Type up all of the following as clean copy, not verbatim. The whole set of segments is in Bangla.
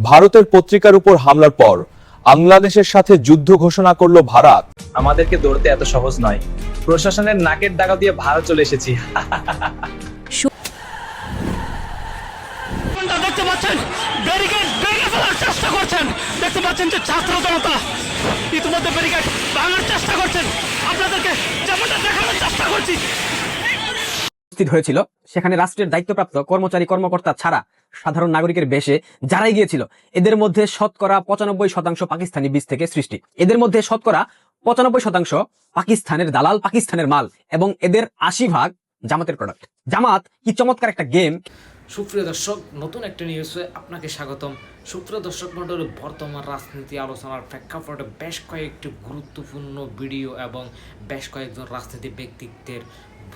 ভারতের পত্রিকার উপর হামলার পর বাংলাদেশের সাথে যুদ্ধ ঘোষণা করল ভারত। আমাদেরকে দৌড়তে এত সহজ নয়। প্রশাসনের নাকের ডাকা দিয়ে ভারত চলে এসেছি। দেখতে পাচ্ছেন ব্যারিকেড ভেঙে ফেলার চেষ্টা করছেন। দেখতে পাচ্ছেন যে ছাত্র জনতা ইতিমধ্যে ব্যারিকেড ভাঙার চেষ্টা করছেন। আপনাদেরকে যেমনটা দেখানোর চেষ্টা করছি উপস্থিত হয়েছিল, সেখানে রাষ্ট্রের দায়িত্বপ্রাপ্ত কর্মচারী কর্মকর্তা ছাড়া সাধারণ নাগরিকের বেশে যারাই গিয়েছিল, এদের মধ্যে শতকরা 95% পাকিস্তানি বীজ থেকে সৃষ্টি। এদের মধ্যে শতকরা 95% পাকিস্তানের দালাল, পাকিস্তানের মাল, এবং এদের 80% জামাতের প্রোডাক্ট। জামাত কি চমৎকার একটা গেম। সুপ্রিয় দর্শক, নতুন একটা নিউজে আপনাকে স্বাগতম। সুপ্রিয় দর্শক মণ্ডলী, বর্তমান রাজনীতি আলোচনার প্রেক্ষাপটে বেশ কয়েকটি গুরুত্বপূর্ণ ভিডিও এবং বেশ কয়েকজন রাজনীতি ব্যক্তিত্বের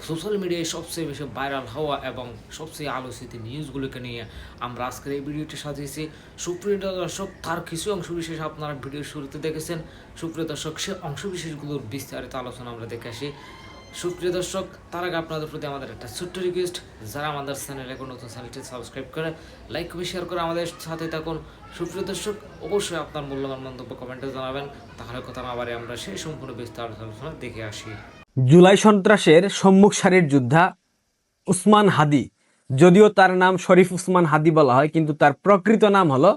সোশ্যাল মিডিয়ায় সবচেয়ে বেশি ভাইরাল হওয়া এবং সবচেয়ে আলোচিত নিউজগুলোকে নিয়ে আমরা আজকের এই ভিডিওটি সাজিয়েছি। সুপ্রিয় দর্শক, তার কিছু অংশবিশেষ আপনারা ভিডিওর শুরুতে দেখেছেন। সুপ্রিয় দর্শক, সে অংশবিশেষগুলোর বিস্তারিত আলোচনা আমরা দেখে আসি। সুপ্রিয় দর্শক, তার আগে আপনাদের প্রতি আমাদের একটা ছোট্ট রিকোয়েস্ট, যারা আমাদের চ্যানেলে কোনো নতুন চ্যানেলটি সাবস্ক্রাইব করে লাইক করে শেয়ার করে আমাদের সাথে থাকুন। সুপ্রিয় দর্শক, অবশ্যই আপনার মূল্যবান মন্তব্য কমেন্টে জানাবেন। তাহলে কথা না বাড়ি আমরা সেই সম্পূর্ণ বিস্তারিত আলোচনা দেখে আসি। জুলাই সন্ত্রাসের সম্মুখ সারির যোদ্ধা উসমান হাদি, যদিও তার নাম শরীফ উসমান হাদি বলা হয়, কিন্তু তার প্রকৃত নাম হলো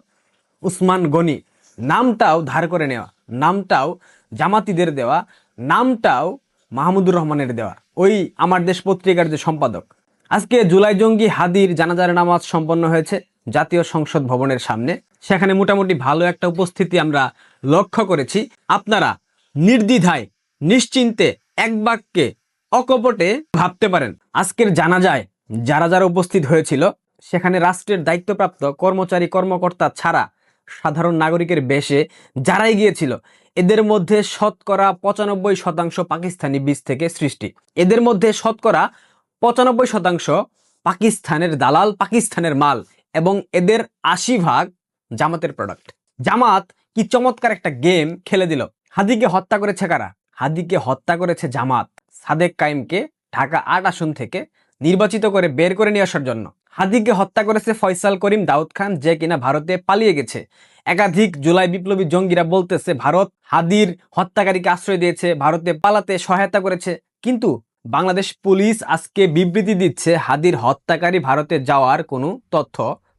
উসমান গনি। নামটাও ধার করে নেওয়া, নামটাও জামাতিদের দেওয়া, নামটাও মাহমুদুর রহমানের দেওয়া, ওই আমার দেশ পত্রিকার যে সম্পাদক। আজকে জুলাই জঙ্গি হাদির জানাজার নামাজ সম্পন্ন হয়েছে জাতীয় সংসদ ভবনের সামনে। সেখানে মোটামুটি ভালো একটা উপস্থিতি আমরা লক্ষ্য করেছি। আপনারা নির্দ্বিধায় নিশ্চিন্তে এক বাক্যে অকপটে ভাবতে পারেন, আজকের জানাজায় যারা যারা উপস্থিত হয়েছিল, সেখানে রাষ্ট্রের দায়িত্বপ্রাপ্ত কর্মচারী কর্মকর্তা ছাড়া সাধারণ নাগরিকের বেশে যারাই গিয়েছিল, এদের মধ্যে শতকরা 95% পাকিস্তানি বীজ থেকে সৃষ্টি। এদের মধ্যে শতকরা 95% পাকিস্তানের দালাল, পাকিস্তানের মাল, এবং এদের 80% জামাতের প্রোডাক্ট। জামাত কি চমৎকার একটা গেম খেলে দিল। হাদিকে হত্যা করেছে কারা? হাদিকে হত্যা করেছে জামাত, সাদেক কাইমকে ঢাকা 8 আসন থেকে নির্বাচিত করে বের করে নিয়ে আসার জন্য। হাদিকে হত্যা করেছে ফয়সাল করিম দাউদ খান, যে কিনা ভারতে পালিয়ে গেছে। একাধিক জুলাই বিপ্লবী জঙ্গিরা বলতেছে ভারত হাদির হত্যাকারীকে আশ্রয় দিয়েছে, ভারতে পালাতে সহায়তা করেছে। কিন্তু বাংলাদেশ পুলিশ আজকে বিবৃতি দিচ্ছে হাদির হত্যাকারী ভারতে যাওয়ার কোনো তথ্য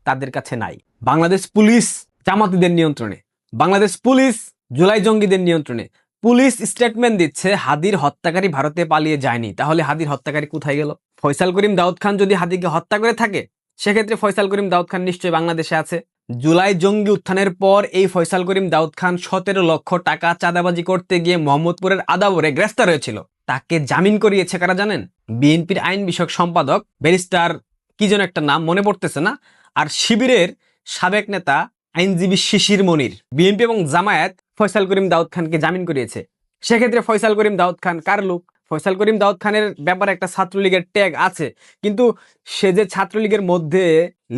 তাদের কাছে নাই। বাংলাদেশ পুলিশ জামাতিদের নিয়ন্ত্রণে, বাংলাদেশ পুলিশ জুলাই জঙ্গিদের নিয়ন্ত্রণে। পুলিশ স্টেটমেন্ট দিচ্ছে হাদির হত্যাকারী ভারতে পালিয়ে যায়নি। তাহলে হাদির হত্যাকারী কোথায় গেল? ফয়সাল করিম দাউদ খান যদি হাদিকে হত্যা করে থাকে, সেক্ষেত্রে ফয়সাল করিম দাউদ খান নিশ্চয়ই বাংলাদেশে আছে। জুলাই জঙ্গি উত্থানের পর এই ফয়সাল করিম দাউদ খান 17 লক্ষ টাকা চাঁদাবাজি করতে গিয়ে মোহাম্মদপুরের আদাবরে গ্রেফতার হয়েছিল। তাকে জামিন করিয়েছে কারা জানেন? বিএনপির আইন বিষয়ক সম্পাদক ব্যারিস্টার কি যেন একটা নাম মনে পড়তেছে না, আর শিবিরের সাবেক নেতা আইনজীবী শিশির মনির। বিএনপি এবং জামায়াত ফয়সাল করিম দাউদ খানকে জামিন করিয়েছে। সেক্ষেত্রে ফয়সাল করিম দাউদ খান কার লোক? ফয়সাল করিম দাউদ খানের ব্যাপারে একটা ছাত্রলীগের ট্যাগ আছে, কিন্তু সে যে ছাত্রলীগের মধ্যে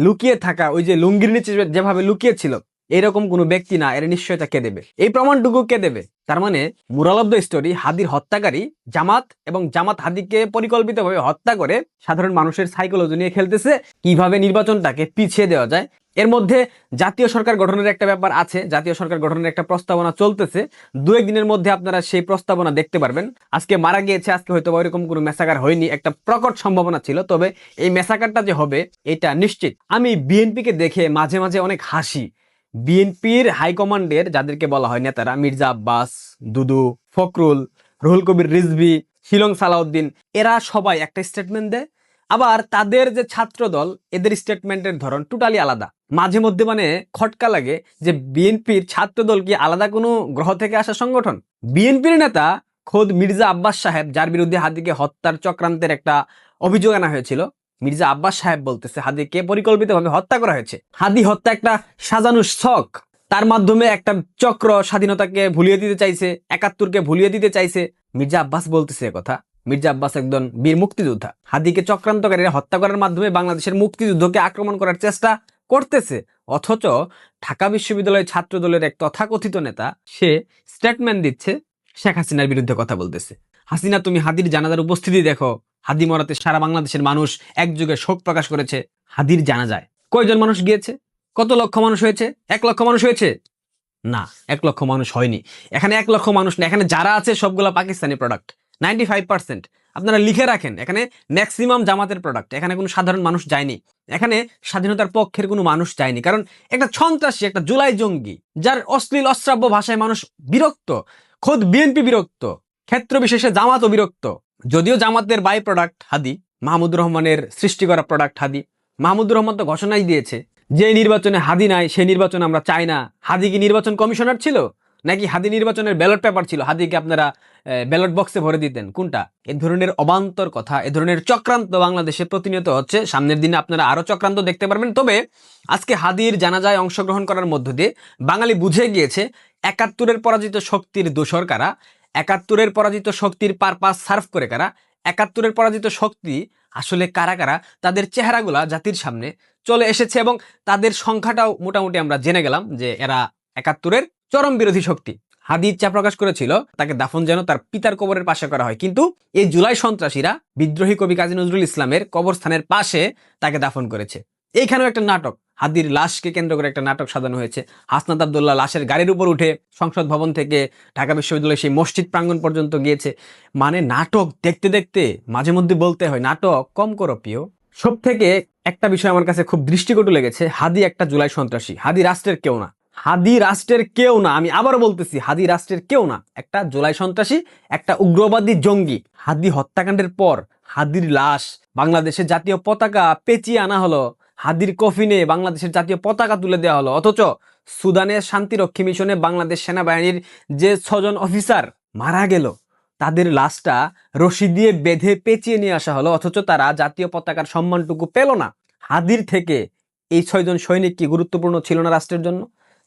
লুকিয়ে থাকা, ওই যে লুঙ্গির নিচে যেভাবে লুকিয়ে ছিল, এরকম কোনো ব্যক্তি না। এর নিশ্চয়তা কে দেবে? এই প্রমাণটুকু কে দেবে? তার মানে মোরাল অফ দ্য স্টোরি, হাদির হত্যাকারী জামাত, এবং জামাত হাদিকে পরিকল্পিতভাবে হত্যা করে সাধারণ মানুষের সাইকোলজি নিয়ে খেলতেছে, কিভাবে নির্বাচনটাকে পিছিয়ে দেওয়া যায়। এর মধ্যে জাতীয় সরকার গঠনের একটা ব্যাপার আছে, জাতীয় সরকার গঠনের একটা প্রস্তাবনা চলতেছে। 2-1 দিনের মধ্যে আপনারা সেই প্রস্তাবনা দেখতে পারবেন। আজকে মারা গিয়েছে, আজকে হয়তো ওইরকম কোনো মেসাকার হয়নি, একটা প্রকট সম্ভাবনা ছিল, তবে এই মেসাকারটা যে হবে এটা নিশ্চিত। আমি বিএনপিকে দেখে মাঝে মাঝে অনেক হাসি। বিএনপির হাইকমান্ডের যাদেরকে বলা হয় নেতারা, মির্জা আব্বাস, দুদু, ফখরুল, রুহুল কবির রিজভী, শিলং সালাউদ্দিন, এরা সবাই একটা স্টেটমেন্ট দেয়, আবার তাদের যে ছাত্র দল, এদের স্টেটমেন্টের ধরন টোটালি আলাদা। মাঝে মধ্যে মানে খটকা লাগে যে বিএনপির ছাত্র দল কি আলাদা কোনো গ্রহ থেকে আসা সংগঠন? বিএনপির নেতা খোদ মির্জা আব্বাস সাহেব, যার বিরুদ্ধে হাদিকে হত্যার চক্রান্তের একটা অভিযোগ আনা হয়েছিল, মির্জা আব্বাস সাহেব বলতেছে হাদিকে পরিকল্পিতভাবে হত্যা করা হয়েছে। হাদি হত্যা একটা সাজানো ছক, তার মাধ্যমে একটা চক্র স্বাধীনতাকে ভুলিয়ে দিতে চাইছে, 71কে ভুলিয়ে দিতে চাইছে। মির্জা আব্বাস বলতেছে কথা। মির্জা আব্বাস একজন বীর মুক্তিযোদ্ধা। হাদিকে চক্রান্তকারীরা হত্যা করার মাধ্যমে বাংলাদেশের মুক্তিযুদ্ধকে আক্রমণ করার চেষ্টা করতেছে, অথচ ঢাকা বিশ্ববিদ্যালয়ের ছাত্র দলের এক তথাকথিত নেতা সে স্টেটমেন্ট দিচ্ছে, শেখ হাসিনার বিরুদ্ধে কথা বলতেছে। হাসিনা, তুমি হাদির জানাজার উপস্থিতি দেখো। হাদি মরাতে সারা বাংলাদেশের মানুষ একযোগে শোক প্রকাশ করেছে। হাদির জানাজায় কয়জন মানুষ গিয়েছে? কত লক্ষ মানুষ হয়েছে? 1 লক্ষ মানুষ হয়েছে? না, 1 লক্ষ মানুষ হয়নি। এখানে 1 লক্ষ মানুষ না, এখানে যারা আছে সবগুলো পাকিস্তানি প্রোডাক্ট, 95%। আপনারা লিখে রাখেন, এখানে ম্যাক্সিমাম জামাতের প্রোডাক্ট, এখানে কোনো সাধারণ মানুষ যায়নি, এখানে স্বাধীনতার পক্ষের কোনো মানুষ যায়নি। কারণ একটা সন্ত্রাসী, একটা জুলাই জঙ্গি, যার অশ্লীল অশ্রাব্য ভাষায় মানুষ বিরক্ত, খোদ বিএনপি বিরক্ত, ক্ষেত্র বিশেষে জামাতও বিরক্ত। যদিও জামাতের বাই প্রোডাক্ট হাদি, মাহমুদুর রহমানের সৃষ্টি করা প্রোডাক্ট হাদি। মাহমুদুর রহমান তো ঘোষণাই দিয়েছে যে নির্বাচনে হাদি নাই সেই নির্বাচন আমরা চাই না। হাদি কি নির্বাচন কমিশনার ছিল, নাকি হাদি নির্বাচনের ব্যালট পেপার ছিল, হাদিকে আপনারা ব্যালট বক্সে ভরে দিতেন? কোনটা? এ ধরনের অবান্তর কথা, এ ধরনের চক্রান্ত বাংলাদেশে প্রতিনিয়ত হচ্ছে। সামনের দিনে আপনারা আরো চক্রান্ত দেখতে পারবেন। তবে আজকে হাদির জানাজায় অংশগ্রহণ করার মধ্য দিয়ে বাঙালি বুঝে গিয়েছে 71-এর পরাজিত শক্তির দোসর কারা, 71-এর পরাজিত শক্তির পারপাস সার্ভ করে কারা, 71-এর পরাজিত শক্তি আসলে কারা কারা, তাদের চেহারাগুলা জাতির সামনে চলে এসেছে এবং তাদের সংখ্যাটাও মোটামুটি আমরা জেনে গেলাম যে এরা 71-এর চরম বিরোধী শক্তি। হাদি ইচ্ছা প্রকাশ করেছিল তাকে দাফন যেন তার পিতার কবরের পাশে করা হয়, কিন্তু এই জুলাই সন্ত্রাসীরা বিদ্রোহী কবি কাজী নজরুল ইসলামের কবরস্থানের পাশে তাকে দাফন করেছে। এইখানেও একটা নাটক, হাদির লাশকে কেন্দ্র করে একটা নাটক সাজানো হয়েছে। হাসনাত আব্দুল্লাহ লাশের গাড়ির উপর উঠে সংসদ ভবন থেকে ঢাকা বিশ্ববিদ্যালয়ের সেই মসজিদ প্রাঙ্গণ পর্যন্ত গিয়েছে। মানে নাটক দেখতে দেখতে মাঝে মধ্যে বলতে হয়, নাটক কম করো প্রিয়। সব থেকে একটা বিষয় আমার কাছে খুব দৃষ্টিকটু লেগেছে, হাদি একটা জুলাই সন্ত্রাসী, হাদি রাষ্ট্রের কেউ না, হাদি রাষ্ট্রের কেউ না। আমি আবারও বলতেছি, হাদি রাষ্ট্রের কেউ না, একটা জুলাই সন্ত্রাসী, একটা উগ্রবাদী জঙ্গি। হাদি হত্যাকাণ্ডের পর হাদির লাশ বাংলাদেশের জাতীয় পতাকা পেঁচিয়ে আনা হলো, হাদির কফিনে বাংলাদেশের জাতীয় পতাকা তুলে দেওয়া হলো, অথচ সুদানের শান্তিরক্ষী মিশনে বাংলাদেশ সেনাবাহিনীর যে 6 জন অফিসার মারা গেল তাদের লাশটা রশি দিয়ে বেঁধে পেঁচিয়ে নিয়ে আসা হলো, অথচ তারা জাতীয় পতাকার সম্মানটুকু পেল না। হাদির থেকে এই 6 জন সৈনিক কি গুরুত্বপূর্ণ ছিল না রাষ্ট্রের জন্য?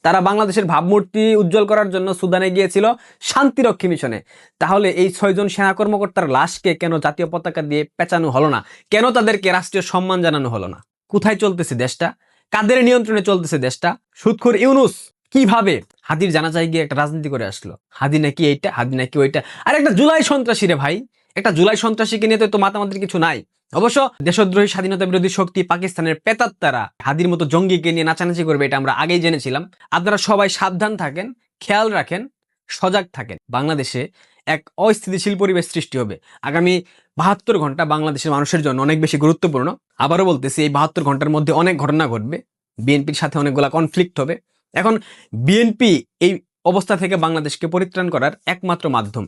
তারা বাংলাদেশের ভাবমূর্তি উজ্জ্বল করার জন্য সুদানে গিয়েছিল শান্তিরক্ষী মিশনে। তাহলে এই 6 জন সেনা কর্মকর্তার লাশকে কেন জাতীয় পতাকা দিয়ে পেঁচানো হলো না? কেন তাদেরকে রাষ্ট্রীয় সম্মান জানানো হলো না? কোথায় চলতেছে দেশটা? কাদের নিয়ন্ত্রণে চলতেছে দেশটা? সুদখোর ইউনুস কিভাবে হাদির জানাজায় গিয়ে একটা রাজনীতি করে আসলো? হাদি নাকি এইটা, হাদি নাকি ওইটা। আর একটা জুলাই সন্ত্রাসী রে ভাই, একটা জুলাই সন্ত্রাসীকে নিয়ে তো মাতামাতির কিছু নাই। অবশ্য দেশদ্রোহী স্বাধীনতা বিরোধী শক্তি পাকিস্তানের পেতাত্তারা হাদির মতো জঙ্গিকে নিয়ে নাচানাচি করবে, এটা আমরা আগেই জেনেছিলাম। আপনারা সবাই সাবধান থাকেন, খেয়াল রাখেন, সজাগ থাকেন। বাংলাদেশে এক অস্থিতিশীল পরিবেশ সৃষ্টি হবে। আগামী 72 ঘন্টা বাংলাদেশের মানুষের জন্য অনেক বেশি গুরুত্বপূর্ণ। আবারও বলতেছি, এই 72 ঘন্টার মধ্যে অনেক ঘটনা ঘটবে, বিএনপির সাথে অনেকগুলা কনফ্লিক্ট হবে। এখন বিএনপি এই অবস্থা থেকে বাংলাদেশকে পরিত্রাণ করার একমাত্র মাধ্যম